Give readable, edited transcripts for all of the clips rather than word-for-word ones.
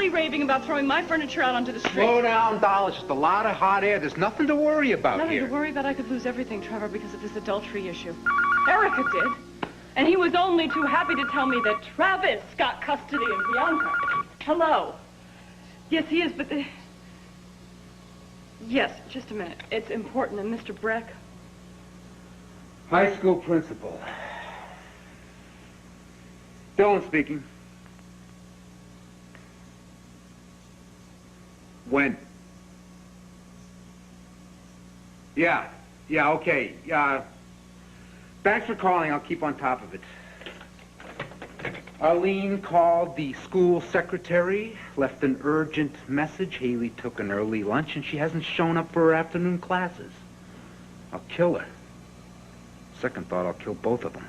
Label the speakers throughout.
Speaker 1: literally raving about throwing my furniture out onto the street.
Speaker 2: Slow down, doll. It's just a lot of hot air. There's nothing to worry about
Speaker 1: Nothing
Speaker 2: here.
Speaker 1: to worry about. I could lose everything, Trevor, because of this adultery issue. Erica did. And he was only too happy to tell me that Travis got custody of Bianca. Hello. Yes, he is, but... Yes, just a minute. It's important. And Mr. Breck...
Speaker 2: High school principal. Dylan speaking. When? Yeah, okay. Thanks for calling. I'll keep on top of it. Arlene called the school secretary, left an urgent message. Haley took an early lunch, and she hasn't shown up for her afternoon classes. I'll kill her. Second thought, I'll kill both of them.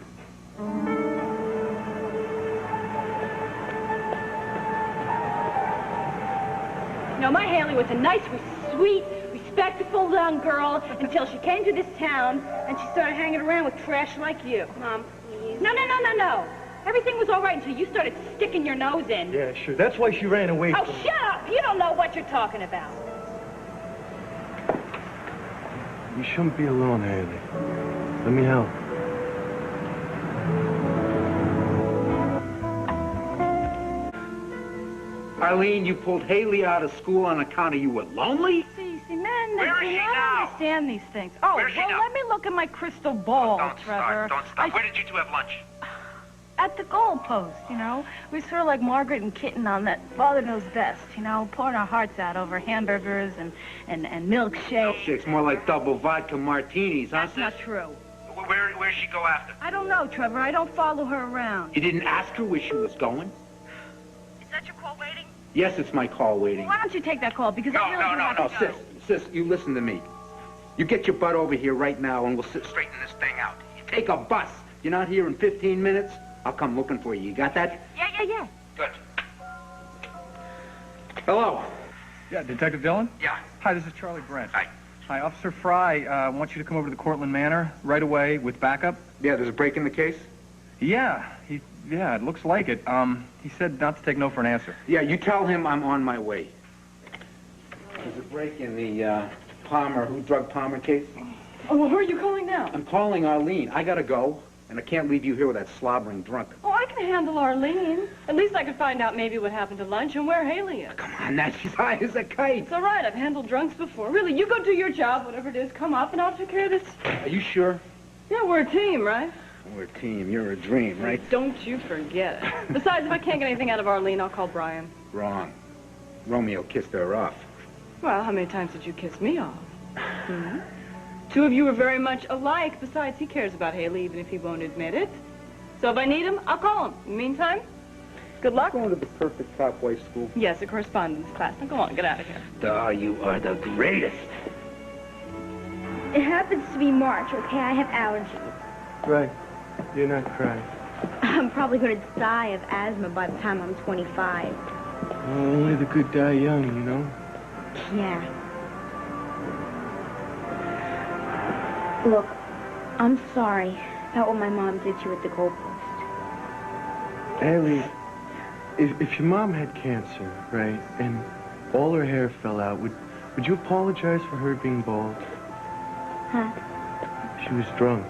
Speaker 3: Now, my Haley was a nice, sweet, respectable young girl until she came to this town and she started hanging around with trash like you.
Speaker 4: Mom, please.
Speaker 3: No. Everything was all right until you started sticking your nose in.
Speaker 5: Yeah, sure. That's why she ran away
Speaker 3: Oh,
Speaker 5: from
Speaker 3: shut up! You don't know what you're talking about.
Speaker 5: You shouldn't be alone, Haley. Let me help.
Speaker 2: Arlene, you pulled Haley out of school on account of you were lonely?
Speaker 1: See, men,
Speaker 2: Where is
Speaker 1: they
Speaker 2: she
Speaker 1: don't
Speaker 2: now?
Speaker 1: understand these things. Oh,
Speaker 2: Where is she
Speaker 1: well,
Speaker 2: now?
Speaker 1: let me look at my crystal ball,
Speaker 2: Don't
Speaker 1: Trevor.
Speaker 2: start. Where did you two have lunch?
Speaker 1: At the goalpost, you know. We were sort of like Margaret and Kitten on that Father Knows Best, you know, pouring our hearts out over hamburgers and milkshakes.
Speaker 2: Milkshake's more like double vodka martinis, huh?
Speaker 1: That's not true.
Speaker 2: Where'd she go after?
Speaker 1: I don't know, Trevor. I don't follow her around.
Speaker 2: You didn't ask her where she was going?
Speaker 1: Is that your call waiting?
Speaker 2: Yes, it's my call waiting.
Speaker 1: Why don't you take that call? Because I really do have to go.
Speaker 2: Sis, you listen to me. You get your butt over here right now and we'll straighten this thing out. You take a bus. You're not here in 15 minutes? I'll come looking for you. You got that?
Speaker 1: Yeah.
Speaker 2: Good. Hello.
Speaker 6: Yeah, Detective Dillon?
Speaker 2: Yeah.
Speaker 6: Hi, this is Charlie Brent.
Speaker 2: Hi.
Speaker 6: Hi, Officer Fry wants you to come over to the Cortland Manor right away with backup.
Speaker 2: Yeah, there's a break in the case?
Speaker 6: Yeah, it looks like it. He said not to take no for an answer.
Speaker 2: Yeah, you tell him I'm on my way. There's a break in the drug Palmer case.
Speaker 1: Oh, well, who are you calling now?
Speaker 2: I'm calling Arlene. I gotta go, and I can't leave you here with that slobbering drunk.
Speaker 1: Oh, I can handle Arlene. At least I could find out maybe what happened to lunch and where Haley is.
Speaker 2: Come on, now she's high as a kite.
Speaker 1: It's all right. I've handled drunks before. Really, you go do your job, whatever it is. Come up, and I'll take care of this.
Speaker 2: Are you sure?
Speaker 1: Yeah, we're a team, right?
Speaker 2: We're a team. You're a dream, right?
Speaker 1: Don't you forget it. Besides, if I can't get anything out of Arlene, I'll call Brian.
Speaker 2: Wrong. Romeo kissed her off.
Speaker 1: Well, how many times did you kiss me off? Hmm? Two of you are very much alike. Besides, he cares about Haley, even if he won't admit it. So if I need him, I'll call him. In the meantime, good luck.
Speaker 2: Going to the perfect top wife school.
Speaker 1: Yes, a correspondence class. Now, go on, get out of here.
Speaker 2: Oh, you are the greatest.
Speaker 4: It happens to be March, okay? I have allergies.
Speaker 5: Right. You're not crying.
Speaker 4: I'm probably going to die of asthma by the time I'm 25.
Speaker 5: Well, only the good die young, you know?
Speaker 4: Yeah. Look, I'm sorry about what my mom did to you at the goalpost.
Speaker 5: Haley, if your mom had cancer, right, and all her hair fell out, would you apologize for her being bald?
Speaker 4: Huh?
Speaker 5: She was drunk,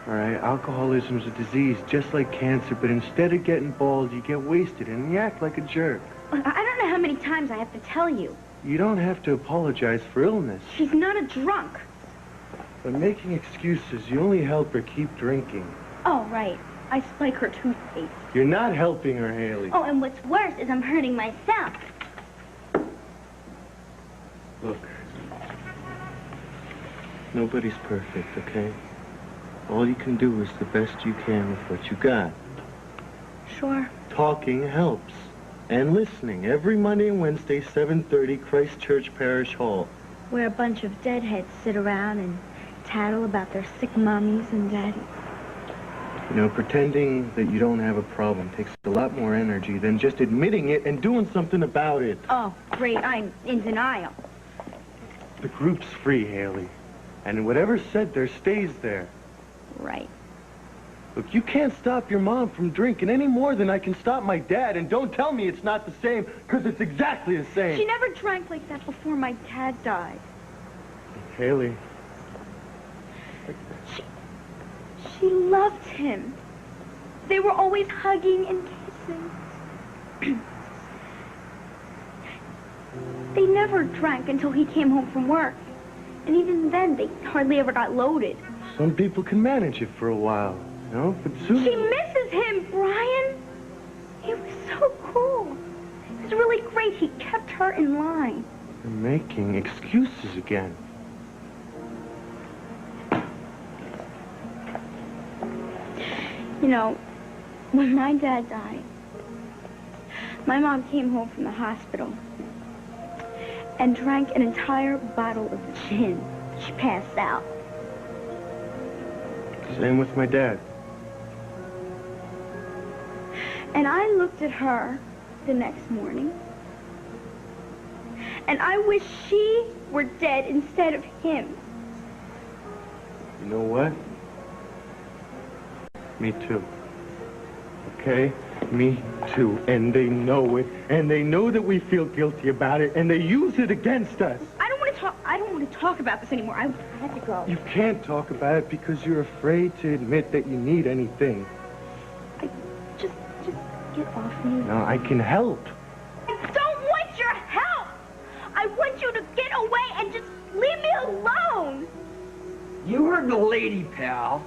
Speaker 5: all right? Alcoholism's a disease just like cancer, but instead of getting bald, you get wasted and you act like a jerk.
Speaker 4: I don't know how many times I have to tell you.
Speaker 5: You don't have to apologize for illness.
Speaker 4: She's not a drunk.
Speaker 5: By making excuses, you only help her keep drinking.
Speaker 4: Oh, right. I spike her toothpaste.
Speaker 5: You're not helping her, Haley.
Speaker 4: Oh, and what's worse is I'm hurting myself.
Speaker 5: Look, nobody's perfect, okay? All you can do is the best you can with what you got.
Speaker 4: Sure.
Speaker 5: Talking helps. And listening, every Monday and Wednesday, 7:30, Christ Church Parish Hall.
Speaker 4: Where a bunch of deadheads sit around and tattle about their sick mommies and daddies.
Speaker 5: You know, pretending that you don't have a problem takes a lot more energy than just admitting it and doing something about it.
Speaker 4: Oh, great. I'm in denial.
Speaker 5: The group's free, Haley. And whatever's said there stays there.
Speaker 4: Right.
Speaker 5: Look, you can't stop your mom from drinking any more than I can stop my dad, and don't tell me it's not the same, because it's exactly the same.
Speaker 4: She never drank like that before my dad died.
Speaker 5: Haley.
Speaker 4: She loved him. They were always hugging and kissing. They never drank until he came home from work. And even then, they hardly ever got loaded.
Speaker 5: Some people can manage it for a while, you know, but soon...
Speaker 4: She misses him, Brian. He was so cool. It was really great. He kept her in line.
Speaker 5: You're making excuses again.
Speaker 4: You know, when my dad died, my mom came home from the hospital and drank an entire bottle of gin. She passed out.
Speaker 5: Same with my dad.
Speaker 4: And I looked at her the next morning, and I wish she were dead instead of him.
Speaker 5: You know what? Me too. Okay? Me too. And they know it. And they know that we feel guilty about it. And they use it against us.
Speaker 4: I don't want to talk about this anymore. I have to go.
Speaker 5: You can't talk about it because you're afraid to admit that you need anything.
Speaker 4: Just get off me.
Speaker 5: No, I can help.
Speaker 4: I don't want your help. I want you to get away and just leave me alone.
Speaker 7: You heard the lady, pal.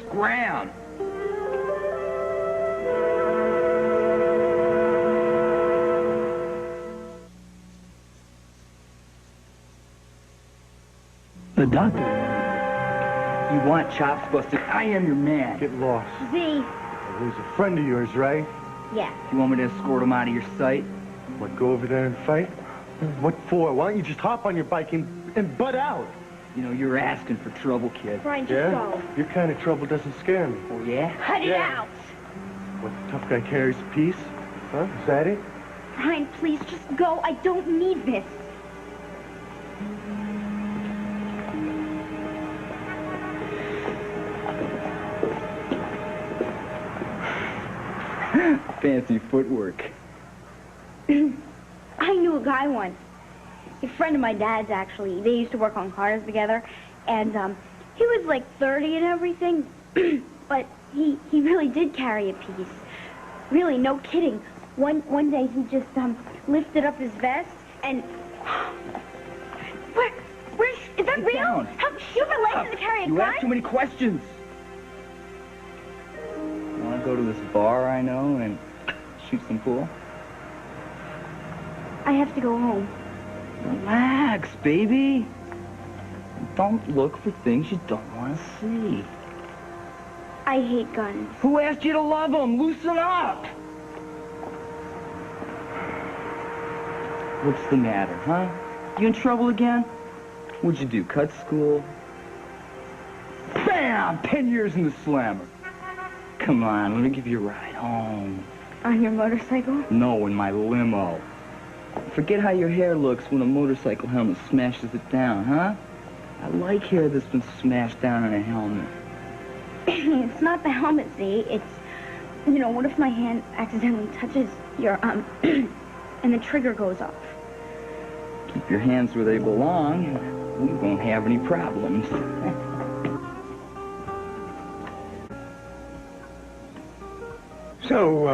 Speaker 7: Scram. The doctor. You want chops busted? I am your man.
Speaker 5: Get lost.
Speaker 4: Z.
Speaker 5: He's a friend of yours, right?
Speaker 4: Yeah.
Speaker 7: You want me to escort him out of your sight?
Speaker 5: What, go over there and fight? What for? Why don't you just hop on your bike and butt out?
Speaker 7: You know, you're asking for trouble, kid.
Speaker 4: Brian, just
Speaker 5: Yeah?
Speaker 4: go.
Speaker 5: Your kind of trouble doesn't scare me.
Speaker 7: Oh, yeah?
Speaker 4: Cut it out.
Speaker 5: What, tough guy carries a piece? Huh? Is that it?
Speaker 4: Brian, please just go. I don't need this.
Speaker 7: Fancy footwork.
Speaker 4: I knew a guy once. A friend of my dad's, actually. They used to work on cars together. And he was like 30 and everything. But he really did carry a piece. Really, no kidding. One day he just lifted up his vest and... Is that
Speaker 7: Sit
Speaker 4: real?
Speaker 7: down.
Speaker 4: How you have a license to carry a
Speaker 7: You
Speaker 4: gun?
Speaker 7: ask too many questions. Want to go to this bar I know and shoot some pool?
Speaker 4: I have to go home.
Speaker 7: Relax, baby. Don't look for things you don't want to see.
Speaker 4: I hate guns.
Speaker 7: Who asked you to love them? Loosen up. What's the matter, huh? You in trouble again? What'd you do, cut school? Bam! 10 years in the slammer. Come on, let me give you a ride home.
Speaker 4: On your motorcycle?
Speaker 7: No, in my limo. Forget how your hair looks when a motorcycle helmet smashes it down, huh? I like hair that's been smashed down on a helmet.
Speaker 4: It's not the helmet, Z. It's, you know, what if my hand accidentally touches your, and the trigger goes off?
Speaker 7: Keep your hands where they belong, and we won't have any problems.
Speaker 8: So,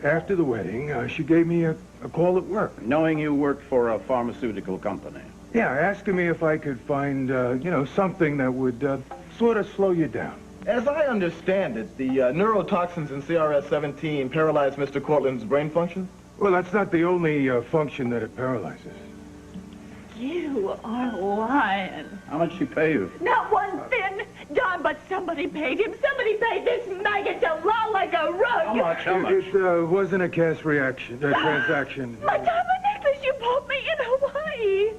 Speaker 8: after the wedding, she gave me a call at work.
Speaker 9: Knowing you worked for a pharmaceutical company.
Speaker 8: Yeah, asking me if I could find, you know, something that would sort of slow you down.
Speaker 10: As I understand it, the neurotoxins in CRS-17 paralyzed Mr. Cortland's brain function?
Speaker 8: Well, that's not the only function that it paralyzes.
Speaker 1: You are lying.
Speaker 9: How much she pay you?
Speaker 1: Not one thin dime, but somebody paid him. Somebody paid this maggot to lie like a rug.
Speaker 9: How much? How much?
Speaker 8: It wasn't a cash transaction.
Speaker 1: My diamond necklace you bought me in Hawaii.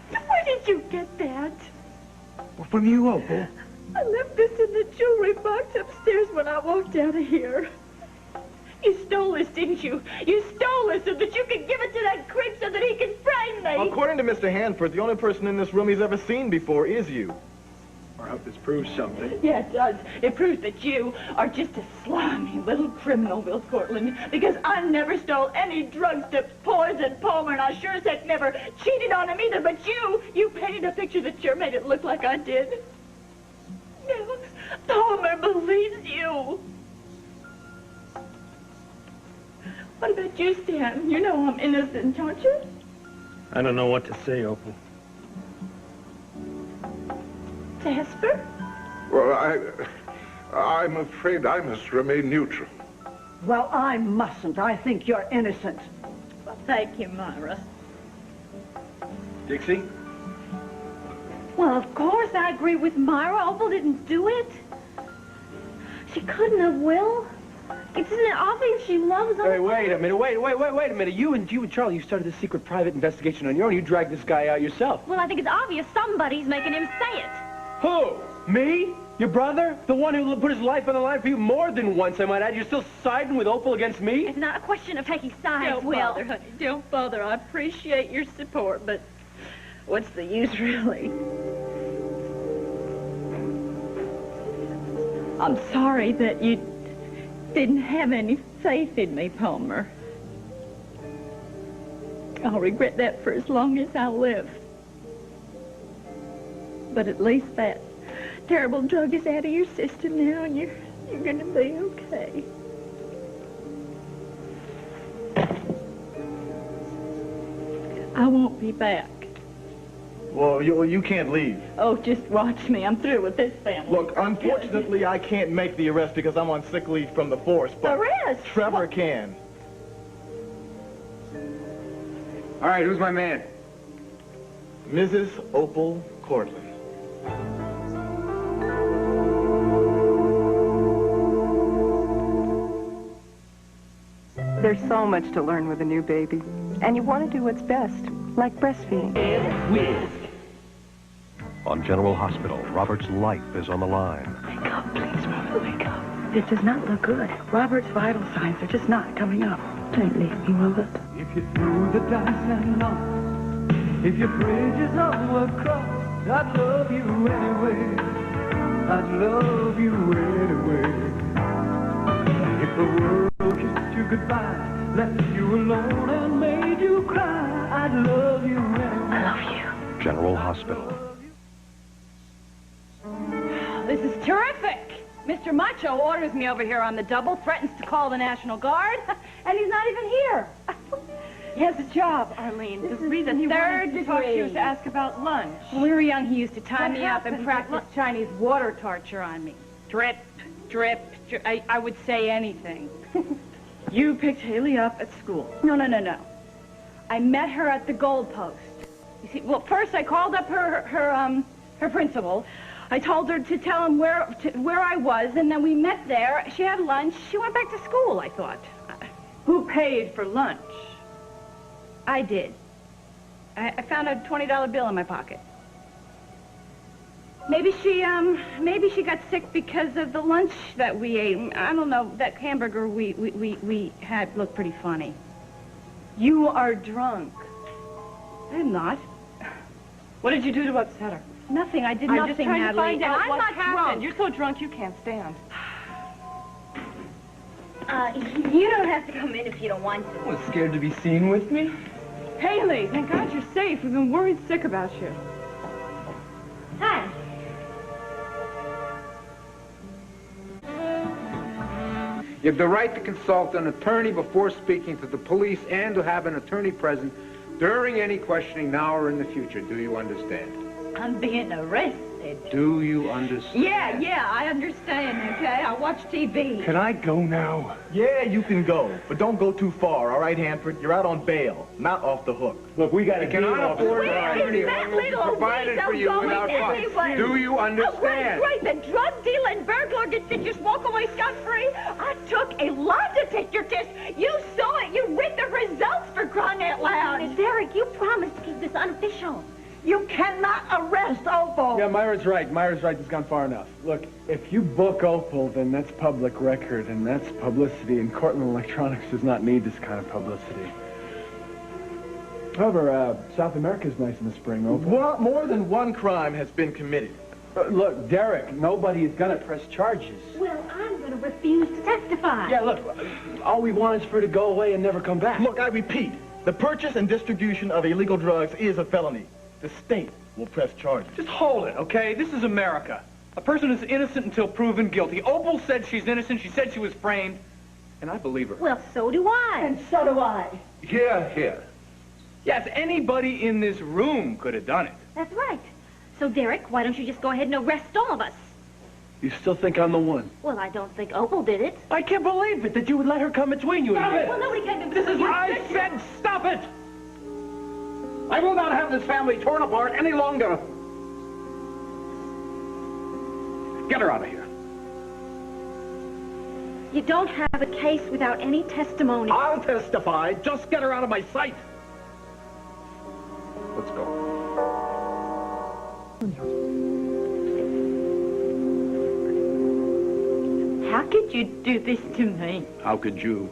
Speaker 1: Where did you get that?
Speaker 8: Well, from you, Opal.
Speaker 1: I left this in the jewelry box upstairs when I walked out of here. You stole this, didn't you? You stole this so that you could give it to that creep so that he could frame me.
Speaker 10: According to Mr. Hanford, the only person in this room he's ever seen before is you.
Speaker 8: hope this proves something.
Speaker 3: Yeah, it does. It proves that you are just a slimy little criminal, Will Cortland, because I never stole any drugs to poison Palmer, and I sure as heck never cheated on him either, but you painted a picture that sure made it look like I did. No, Palmer believes you. What about you, Stan? You know I'm innocent, don't you?
Speaker 11: I don't know what to say, Opal.
Speaker 3: Jasper?
Speaker 12: Well, I'm afraid I must remain neutral.
Speaker 13: Well, I mustn't. I think you're innocent.
Speaker 3: Well, thank you, Myra.
Speaker 11: Dixie?
Speaker 3: Well, of course I agree with Myra. Opal didn't do it. She couldn't have, Will. Isn't it obvious she loves him?
Speaker 11: Hey, wait a minute, wait a minute. You and Charlie, you started this secret private investigation on your own. You dragged this guy out yourself.
Speaker 4: Well, I think it's obvious somebody's making him say it.
Speaker 11: Who? Me? Your brother? The one who put his life on the line for you more than once, I might add. You're still siding with Opal against me?
Speaker 4: It's not a question of taking sides,
Speaker 3: Don't
Speaker 4: Will.
Speaker 3: bother, honey. Don't bother. I appreciate your support, but what's the use, really? I'm sorry that you didn't have any faith in me, Palmer. I'll regret that for as long as I live. But at least that terrible drug is out of your system now, and you're gonna be okay. I won't be back.
Speaker 10: Well, you can't leave.
Speaker 3: Oh, just watch me. I'm through with this family.
Speaker 10: Look, unfortunately, I can't make the arrest because I'm on sick leave from the force, but
Speaker 3: Arrest?
Speaker 10: Trevor can.
Speaker 2: All right, who's my man?
Speaker 10: Mrs. Opal Cortland.
Speaker 14: There's so much to learn with a new baby, and you want to do what's best, like breastfeeding.
Speaker 15: On General Hospital, Robert's life is on the line.
Speaker 14: Wake up, please, Robert, wake up. It does not look good. Robert's vital signs are just not coming up. Don't leave me, Robert.
Speaker 16: If you threw the dice and lost, if your bridges all were crossed, I'd love you anyway. I'd love you anyway. If the world kissed you goodbye, left you alone and made you cry, I'd love you anyway.
Speaker 14: I love you.
Speaker 15: General Hospital.
Speaker 3: This is terrific. Mr. Macho orders me over here on the double, threatens to call the National Guard, and he's not even here.
Speaker 1: He has a job, Arlene. The reason he wanted to talk to you was to ask about lunch.
Speaker 3: When we were young, he used to tie
Speaker 1: What
Speaker 3: me up and
Speaker 1: happened?
Speaker 3: practice Chinese water torture on me. Drip, drip, drip. I would say anything.
Speaker 1: You picked Haley up at school.
Speaker 3: No. I met her at the Gold Post. You see, well, first I called up her principal. I told her to tell him where I was, and then we met there. She had lunch. She went back to school, I thought.
Speaker 1: Who paid for lunch?
Speaker 3: I did. I found a $20 bill in my pocket. Maybe she got sick because of the lunch that we ate. I don't know. That hamburger we had looked pretty funny.
Speaker 1: You are drunk.
Speaker 3: I'm not.
Speaker 1: What did you do to upset her?
Speaker 3: Nothing. I did
Speaker 1: I'm
Speaker 3: nothing,
Speaker 1: just trying
Speaker 3: Natalie.
Speaker 1: to find out
Speaker 3: I'm
Speaker 1: what
Speaker 3: not
Speaker 1: happened.
Speaker 3: drunk.
Speaker 1: You're so drunk you can't stand.
Speaker 4: You don't have to come in if you don't want to.
Speaker 11: Was scared to be seen with me?
Speaker 1: Haley, thank God you're safe. We've been worried sick about you.
Speaker 4: Hi.
Speaker 2: You have the right to consult an attorney before speaking to the police and to have an attorney present during any questioning now or in the future. Do you understand?
Speaker 3: I'm being arrested.
Speaker 2: Do you understand?
Speaker 3: Yeah, I understand, okay? I watch TV.
Speaker 8: Can I go now?
Speaker 10: Yeah, you can go, but don't go too far, all right, Hanford? You're out on bail, not off the hook.
Speaker 8: Look, we got
Speaker 2: You cannot afford an attorney
Speaker 3: that
Speaker 2: who will be
Speaker 3: little
Speaker 2: provided
Speaker 3: weasel
Speaker 2: for you
Speaker 3: going
Speaker 2: without
Speaker 3: anyway?
Speaker 2: funds. Do you understand?
Speaker 3: Oh, wait, the drug dealing burglar gets to just walk away scot-free? I took a lie detector test. You saw it. You read the results, for crying out loud.
Speaker 4: Derek, you promised to keep this unofficial.
Speaker 13: You cannot arrest Opal.
Speaker 11: Yeah, Myra's right. Myra's right. It's gone far enough. Look, if you book Opal, then that's public record, and that's publicity, and Cortland Electronics does not need this kind of publicity. However, South America's nice in the spring, Opal.
Speaker 10: More than one crime has been committed.
Speaker 11: Look, Derek, nobody is going to press charges.
Speaker 14: Well, I'm going to refuse to testify.
Speaker 11: Yeah, look, all we want is for her to go away and never come back.
Speaker 10: Look, I repeat, the purchase and distribution of illegal drugs is a felony. The state will press charges.
Speaker 6: Just hold it, okay? This is America. A person is innocent until proven guilty. Opal said she's innocent. She said she was framed. And I believe her.
Speaker 14: Well, so do I.
Speaker 13: And so do I.
Speaker 12: Here.
Speaker 6: Yes, anybody in this room could have done it.
Speaker 14: That's right. So, Derek, why don't you just go ahead and arrest all of us?
Speaker 11: You still think I'm the one?
Speaker 14: Well, I don't think Opal did it.
Speaker 11: I can't believe it, that you would let her come between you and me.
Speaker 14: Well, nobody can...
Speaker 9: This is what I said. Stop it! I will not have this family torn apart any longer. Get her out of here.
Speaker 14: You don't have a case without any testimony.
Speaker 9: I'll testify. Just get her out of my sight. Let's go.
Speaker 3: How could you do this to me?
Speaker 9: How could you?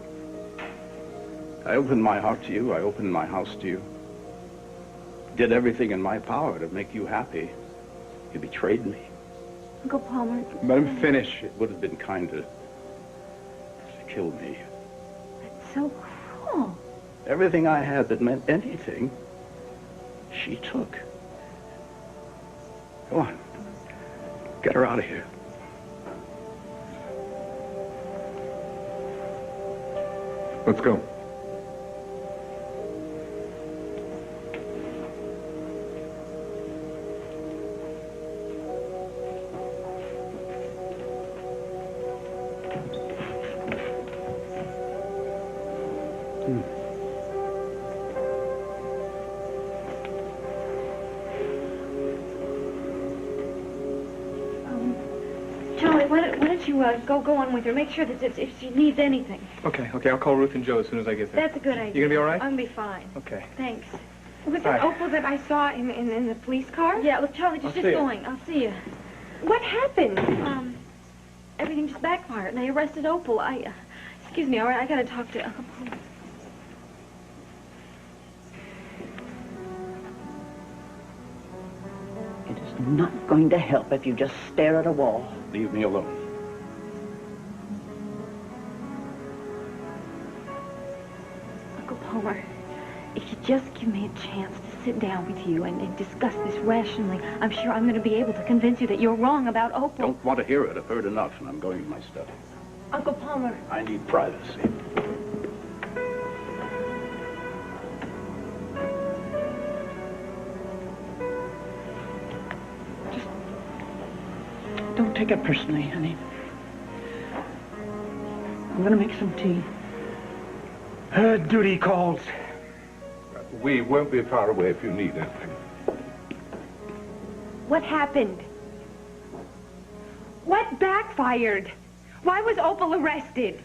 Speaker 9: I opened my heart to you. I opened my house to you. Did everything in my power to make you happy. You betrayed me.
Speaker 14: Uncle Palmer...
Speaker 9: Let him finish. It would have been kind to kill me.
Speaker 14: That's so cruel.
Speaker 9: Everything I had that meant anything, she took. Go on. Get her out of here.
Speaker 12: Let's go.
Speaker 14: Charlie, why don't you go on with her? Make sure that if she needs anything.
Speaker 6: Okay, I'll call Ruth and Joe as soon as I get there.
Speaker 14: That's a good idea.
Speaker 6: You gonna be all right?
Speaker 14: I'm gonna be fine.
Speaker 6: Okay.
Speaker 14: Thanks.
Speaker 17: Was that Opal that I saw in the police car?
Speaker 14: Yeah, look, Charlie, just going. I'll see you.
Speaker 17: What happened?
Speaker 14: Everything just backfired, and they arrested Opal. Excuse me, all right? I gotta talk to Uncle Paul.
Speaker 13: It is not going to help if you just stare at a wall.
Speaker 9: Leave me alone.
Speaker 14: Uncle Palmer, if you just give me a chance to sit down with you and discuss this rationally, I'm sure I'm going to be able to convince you that you're wrong about Opal.
Speaker 9: Don't want to hear it. I've heard enough, and I'm going to my study.
Speaker 14: Uncle Palmer.
Speaker 9: I need privacy.
Speaker 13: Don't take it personally, honey. I'm gonna make some tea.
Speaker 12: Duty calls. We won't be far away if you need anything.
Speaker 17: What happened? What backfired? Why was Opal arrested?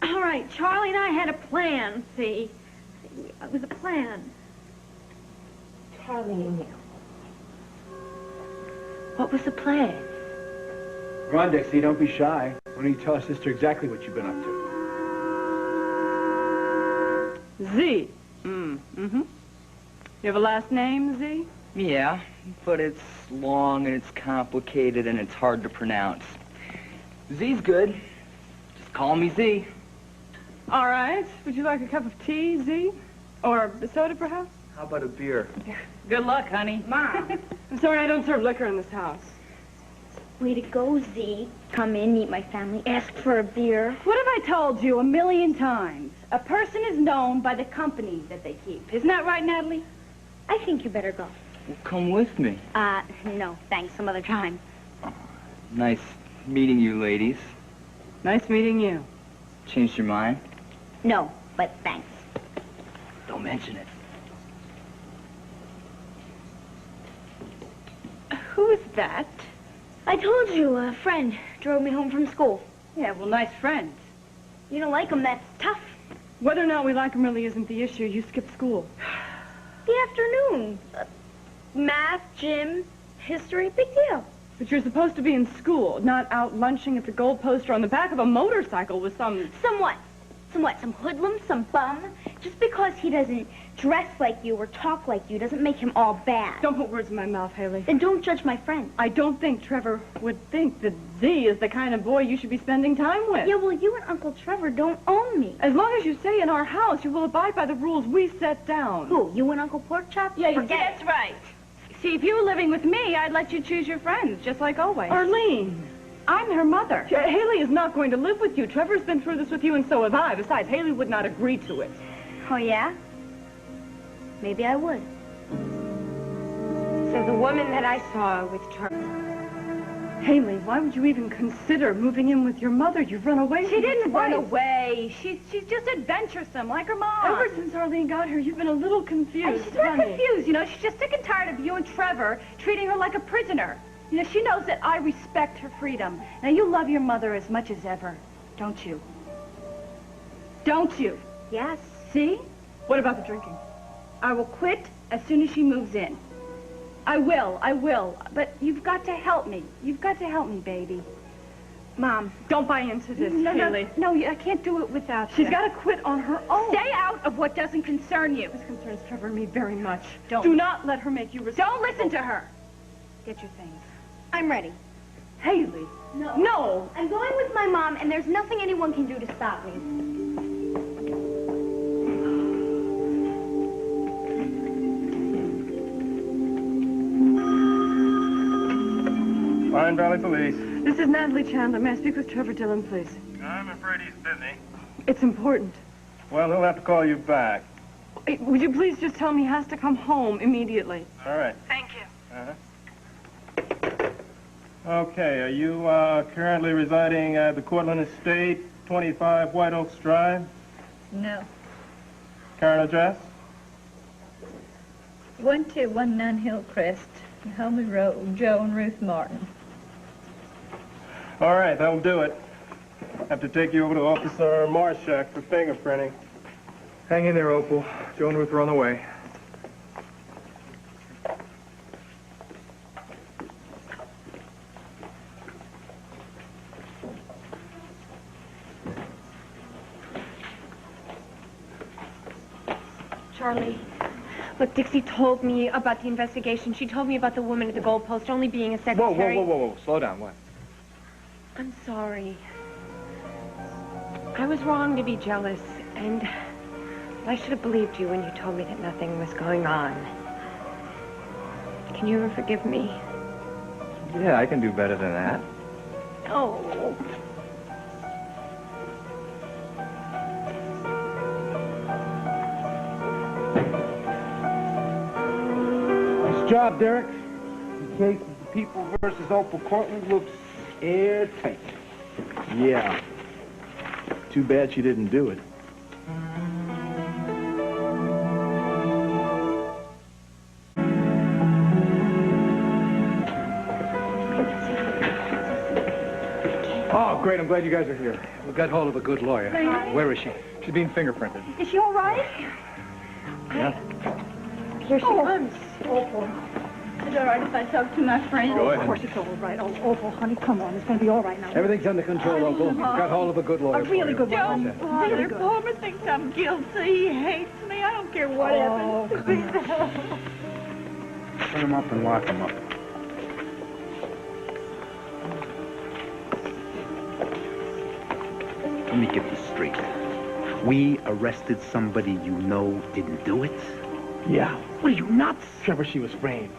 Speaker 14: All right, Charlie and I had a plan, see? It was a plan.
Speaker 17: Charlie and you.
Speaker 14: What was the plan?
Speaker 11: Go on, Dixie, don't be shy. Why don't you tell our sister exactly what you've been up to?
Speaker 1: Z. Mm-hmm. You have a last name, Z?
Speaker 7: Yeah, but it's long and it's complicated and it's hard to pronounce. Z's good. Just call me Z.
Speaker 1: All right. Would you like a cup of tea, Z? Or a soda, perhaps?
Speaker 7: How about a beer?
Speaker 1: Good luck, honey. Mom. I'm sorry I don't serve liquor in this house.
Speaker 4: Way to go, Z. Come in, meet my family, ask for a beer.
Speaker 1: What have I told you 1,000,000 times? A person is known by the company that they keep. Isn't that right, Natalie?
Speaker 4: I think you better go.
Speaker 7: Well, come with me.
Speaker 4: No, thanks, some other time.
Speaker 7: Nice meeting you, ladies.
Speaker 1: Nice meeting you.
Speaker 7: Changed your mind?
Speaker 4: No, but thanks.
Speaker 7: Don't mention it.
Speaker 1: Who is that?
Speaker 4: I told you, a friend drove me home from school.
Speaker 1: Yeah, well, nice friends.
Speaker 4: You don't like them, that's tough.
Speaker 1: Whether or not we like them really isn't the issue. You skipped school.
Speaker 4: The afternoon. Math, gym, history, big deal.
Speaker 1: But you're supposed to be in school, not out lunching at the goalpost or on the back of a motorcycle with some...
Speaker 4: Some what? Some what? Some hoodlum? Some bum? Just because he doesn't dress like you or talk like you doesn't make him all bad.
Speaker 1: Don't put words in my mouth, Haley.
Speaker 4: Then don't judge my friend.
Speaker 1: I don't think Trevor would think that Z is the kind of boy you should be spending time with.
Speaker 4: Yeah, well, you and Uncle Trevor don't own me.
Speaker 1: As long as you stay in our house, you will abide by the rules we set down.
Speaker 4: Who, you and Uncle Porkchop?
Speaker 1: Yeah,
Speaker 4: Forget
Speaker 1: that's right. See, if you were living with me, I'd let you choose your friends, just like always. Arlene, I'm her mother. Haley is not going to live with you. Trevor's been through this with you, and so have I. Besides, Haley would not agree to it.
Speaker 4: Oh, yeah? Maybe I would.
Speaker 17: So the woman that I saw with Trevor...
Speaker 1: Haley, why would you even consider moving in with your mother? You've run away from
Speaker 17: She didn't
Speaker 1: her
Speaker 17: run
Speaker 1: twice.
Speaker 17: away. She's just adventuresome, like her mom.
Speaker 1: Ever since Arlene got here, you've been a little confused.
Speaker 17: And she's not confused, you know. She's just sick and tired of you and Trevor treating her like a prisoner. You know, she knows that I respect her freedom. Now, you love your mother as much as ever, don't you? Don't you?
Speaker 4: Yes.
Speaker 17: See?
Speaker 1: What about the drinking?
Speaker 17: I will quit as soon as she moves in. I will. But you've got to help me. You've got to help me, baby.
Speaker 1: Mom, don't buy into this, Haley.
Speaker 17: No, I can't do it without
Speaker 1: She's
Speaker 17: you.
Speaker 1: got to quit on her own.
Speaker 17: Stay out of what doesn't concern you.
Speaker 1: This concerns Trevor and me very much.
Speaker 17: Don't.
Speaker 1: Do not let her make you responsible.
Speaker 17: Don't listen to her. Get your things.
Speaker 4: I'm ready.
Speaker 1: Haley.
Speaker 4: No. I'm going with my mom, and there's nothing anyone can do to stop me.
Speaker 11: Pine Valley Police.
Speaker 1: This is Natalie Chandler. May I speak with Trevor Dillon, please?
Speaker 11: I'm afraid he's busy.
Speaker 1: It's important.
Speaker 11: Well, he'll have to call you back.
Speaker 1: Hey, would you please just tell me he has to come home immediately?
Speaker 11: All right.
Speaker 1: Thank you.
Speaker 11: Okay, are you currently residing at the Cortland Estate, 25 White Oaks Drive?
Speaker 18: No.
Speaker 11: Current address?
Speaker 18: 1219 Hillcrest, Homer Road, Joe and Ruth Martin.
Speaker 11: All right, that'll do it. Have to take you over to Officer Marshak for fingerprinting.
Speaker 10: Hang in there, Opal. Joe and Ruth are on the way.
Speaker 17: Charlie, look, Dixie told me about the investigation. She told me about the woman at the goalpost only being a secretary.
Speaker 10: Whoa. Slow down. What?
Speaker 17: I'm sorry. I was wrong to be jealous, and I should have believed you when you told me that nothing was going on. Can you ever forgive me?
Speaker 10: Yeah, I can do better than that.
Speaker 17: Oh.
Speaker 8: Nice job, Derek. The case of the People versus Opal Cortland looks airtight.
Speaker 10: Yeah. Too bad she didn't do it.
Speaker 8: Oh, great. I'm glad you guys are here.
Speaker 6: We got hold of a good lawyer. Where is she?
Speaker 8: She's being fingerprinted.
Speaker 4: Is she all right?
Speaker 10: Yeah.
Speaker 4: Here she comes.
Speaker 3: Opal. Is it all right if I talk to my friend?
Speaker 8: Go ahead.
Speaker 13: Of course it's all right. Oh, Opal, honey, come on. It's going to be all right now.
Speaker 6: Everything's under control, Opal. We've got hold of a good lawyer.
Speaker 13: A really good one.
Speaker 3: Don't
Speaker 13: Really
Speaker 3: bother.
Speaker 13: good.
Speaker 3: Palmer thinks I'm guilty. He hates me. I don't care what happens.
Speaker 2: Put him up and lock him up. Let me get this straight. We arrested somebody you know didn't do it?
Speaker 10: Yeah.
Speaker 2: What are you, nuts?
Speaker 10: Trevor, she was framed.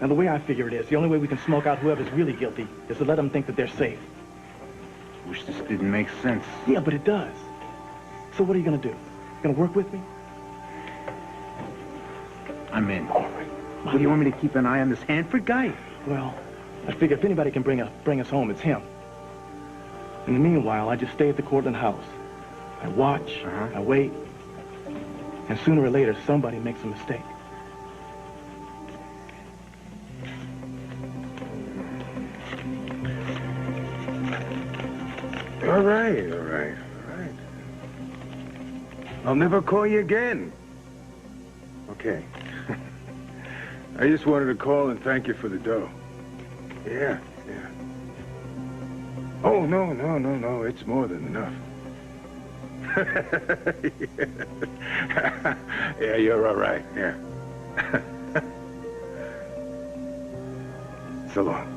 Speaker 10: Now, the way I figure it is, the only way we can smoke out whoever's really guilty is to let them think that they're safe.
Speaker 2: Wish this didn't make sense.
Speaker 10: Yeah, but it does. So what are you going to do? Going to work with me?
Speaker 2: I'm in. What do you want me to keep an eye on this Hanford guy?
Speaker 10: Well, I figure if anybody can bring us home, it's him. In the meanwhile, I just stay at the Cortland house. I watch, I wait, and sooner or later, somebody makes a mistake.
Speaker 12: All right. I'll never call you again. Okay. I just wanted to call and thank you for the dough. Yeah. Oh, no. It's more than enough. Yeah, you're all right. Yeah. So long.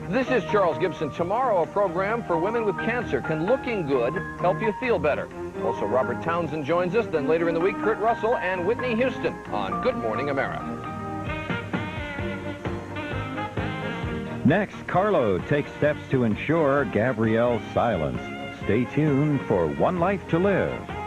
Speaker 19: This is Charles Gibson. Tomorrow, a program for women with cancer. Can looking good help you feel better? Also, Robert Townsend joins us. Then later in the week, Kurt Russell and Whitney Houston on Good Morning America.
Speaker 15: Next, Carlo takes steps to ensure Gabrielle's silence. Stay tuned for One Life to Live.